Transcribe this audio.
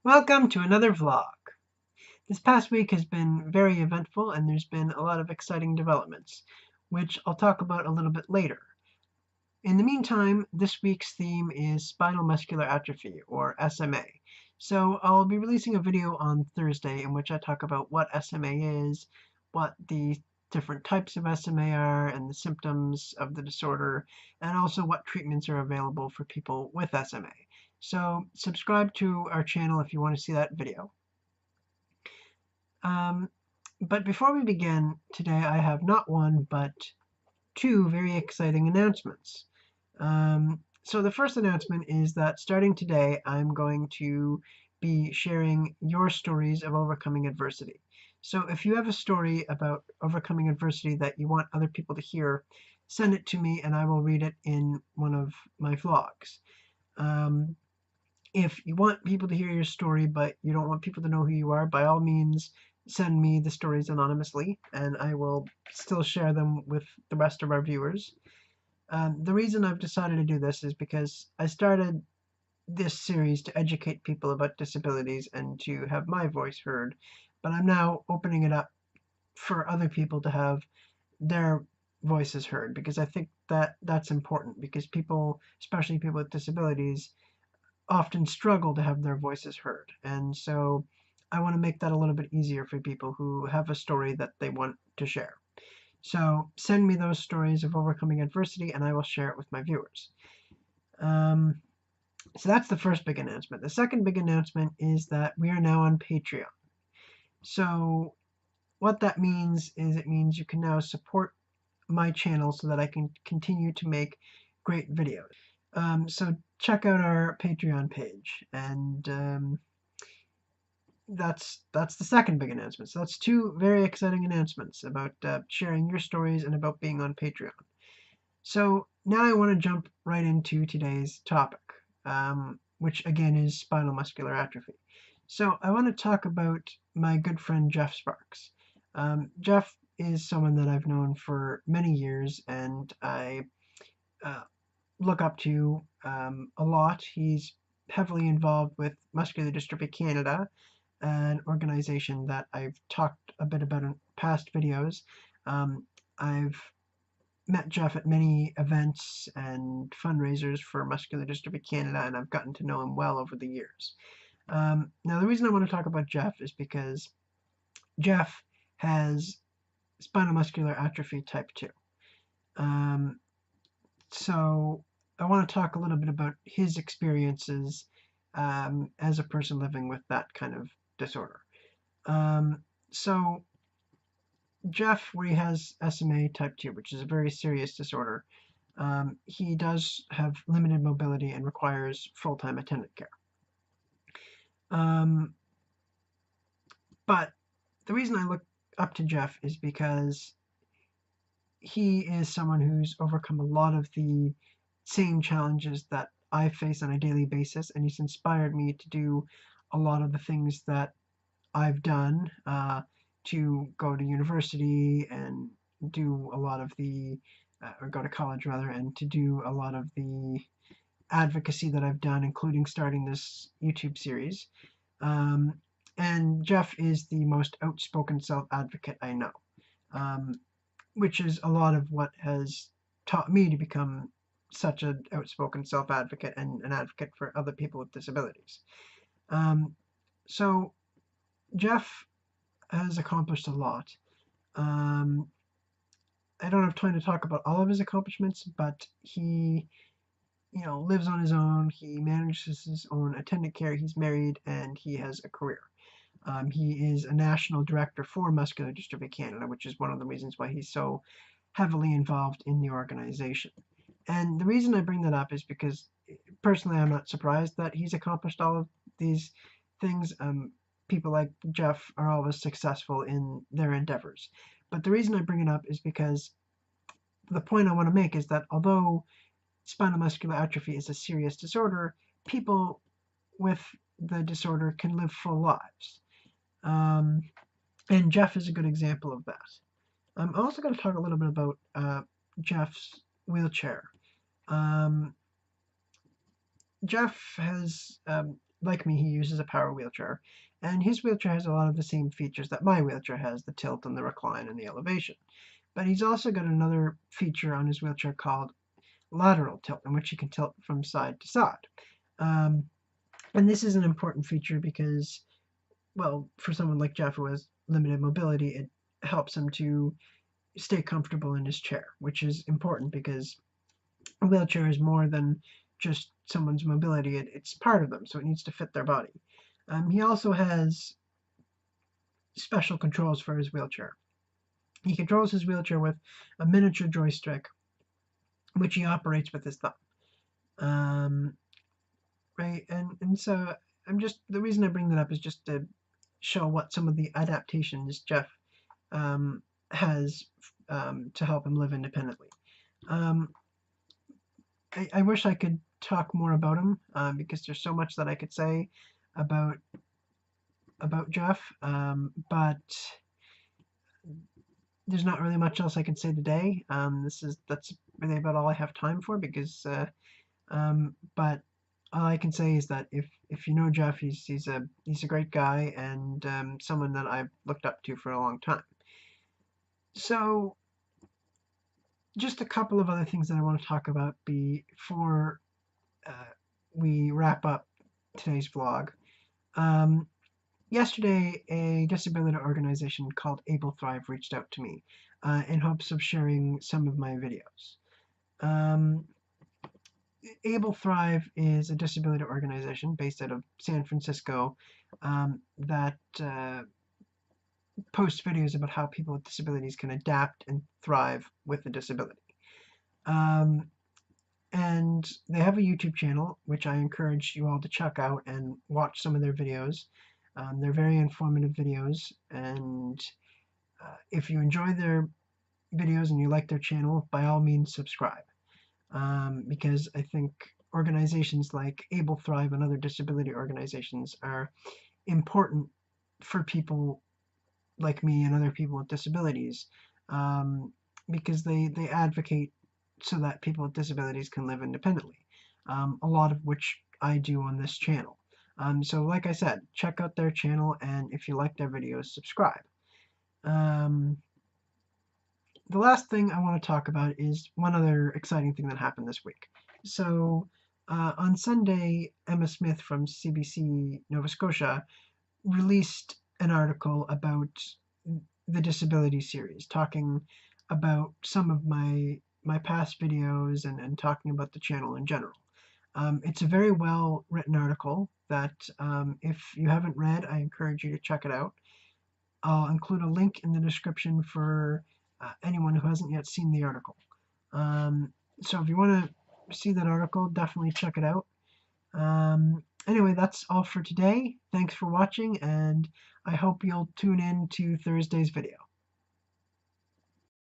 Welcome to another vlog. This past week has been very eventful and there's been a lot of exciting developments, which I'll talk about a little bit later. In the meantime, this week's theme is Spinal Muscular Atrophy, or SMA. So I'll be releasing a video on Thursday in which I talk about what SMA is, what the different types of SMA are, and the symptoms of the disorder, and also what treatments are available for people with SMA. So subscribe to our channel if you want to see that video. Um, but before we begin, today I have not one, but two very exciting announcements. So the first announcement is that starting today, I'm going to be sharing your stories of overcoming adversity. So if you have a story about overcoming adversity that you want other people to hear, send it to me and I will read it in one of my vlogs. Um, if you want people to hear your story, but you don't want people to know who you are, by all means, send me the stories anonymously, and I will still share them with the rest of our viewers. The reason I've decided to do this is because I started this series to educate people about disabilities and to have my voice heard, but I'm now opening it up for other people to have their voices heard because I think that that's important because people, especially people with disabilities, often struggle to have their voices heard. And so I want to make that a little bit easier for people who have a story that they want to share. So send me those stories of overcoming adversity and I will share it with my viewers. Um, so that's the first big announcement. The second big announcement is that we are now on Patreon. So what that means is it means you can now support my channel so that I can continue to make great videos. So check out our Patreon page, and that's the second big announcement. So that's two very exciting announcements about sharing your stories and about being on Patreon. So now I want to jump right into today's topic, which again is spinal muscular atrophy. So I want to talk about my good friend Jeff Sparks. Jeff is someone that I've known for many years, and I uh, look up to a lot. He's heavily involved with Muscular Dystrophy Canada, an organization that I've talked a bit about in past videos. I've met Jeff at many events and fundraisers for Muscular Dystrophy Canada, and I've gotten to know him well over the years. Now, the reason I want to talk about Jeff is because Jeff has spinal muscular atrophy type 2. So I want to talk a little bit about his experiences as a person living with that kind of disorder. So Jeff, where he has SMA type 2, which is a very serious disorder, he does have limited mobility and requires full-time attendant care. But the reason I look up to Jeff is because he is someone who's overcome a lot of the same challenges that I face on a daily basis, and he's inspired me to do a lot of the things that I've done to go to university and do a lot of the, or go to college rather, and to do a lot of the advocacy that I've done, including starting this YouTube series. And Jeff is the most outspoken self-advocate I know. Which is a lot of what has taught me to become such an outspoken self-advocate and an advocate for other people with disabilities. So Jeff has accomplished a lot. I don't have time to talk about all of his accomplishments, but he, lives on his own. He manages his own attendant care. He's married and he has a career. He is a national director for Muscular Dystrophy Canada, which is one of the reasons why he's so heavily involved in the organization. And the reason I bring that up is because personally I'm not surprised that he's accomplished all of these things. People like Jeff are always successful in their endeavors. But the reason I bring it up is because the point I want to make is that although spinal muscular atrophy is a serious disorder, people with the disorder can live full lives. And Jeff is a good example of that. I'm also going to talk a little bit about Jeff's wheelchair. Jeff has like me, he uses a power wheelchair, and his wheelchair has a lot of the same features that my wheelchair has, the tilt and the recline and the elevation. But he's also got another feature on his wheelchair called lateral tilt, in which he can tilt from side to side. Um, and this is an important feature because, well, for someone like Jeff who has limited mobility, it helps him to stay comfortable in his chair, which is important because a wheelchair is more than just someone's mobility. It's part of them, so it needs to fit their body. He also has special controls for his wheelchair. He controls his wheelchair with a miniature joystick, which he operates with his thumb. Um, right, and so the reason I bring that up is just to show what some of the adaptations Jeff has to help him live independently. Um, I wish I could talk more about him because there's so much that I could say about Jeff, but there's not really much else I can say today. That's really about all I have time for because but all I can say is that if you know Jeff, he's a great guy and someone that I've looked up to for a long time. So just a couple of other things that I want to talk about before we wrap up today's vlog. Yesterday, a disability organization called Able Thrive reached out to me in hopes of sharing some of my videos. Able Thrive is a disability organization based out of San Francisco that posts videos about how people with disabilities can adapt and thrive with a disability. And they have a YouTube channel, which I encourage you all to check out and watch some of their videos. They're very informative videos, and if you enjoy their videos and you like their channel, by all means subscribe. Because I think organizations like Able Thrive and other disability organizations are important for people like me and other people with disabilities, because they advocate so that people with disabilities can live independently, a lot of which I do on this channel. So like I said, check out their channel, and if you like their videos, subscribe. The last thing I want to talk about is one other exciting thing that happened this week. So on Sunday, Emma Smith from CBC Nova Scotia released an article about the disability series, talking about some of my past videos and talking about the channel in general. It's a very well written article that if you haven't read, I encourage you to check it out. I'll include a link in the description for anyone who hasn't yet seen the article. So if you want to see that article, definitely check it out. Anyway, that's all for today. Thanks for watching, and I hope you'll tune in to Thursday's video.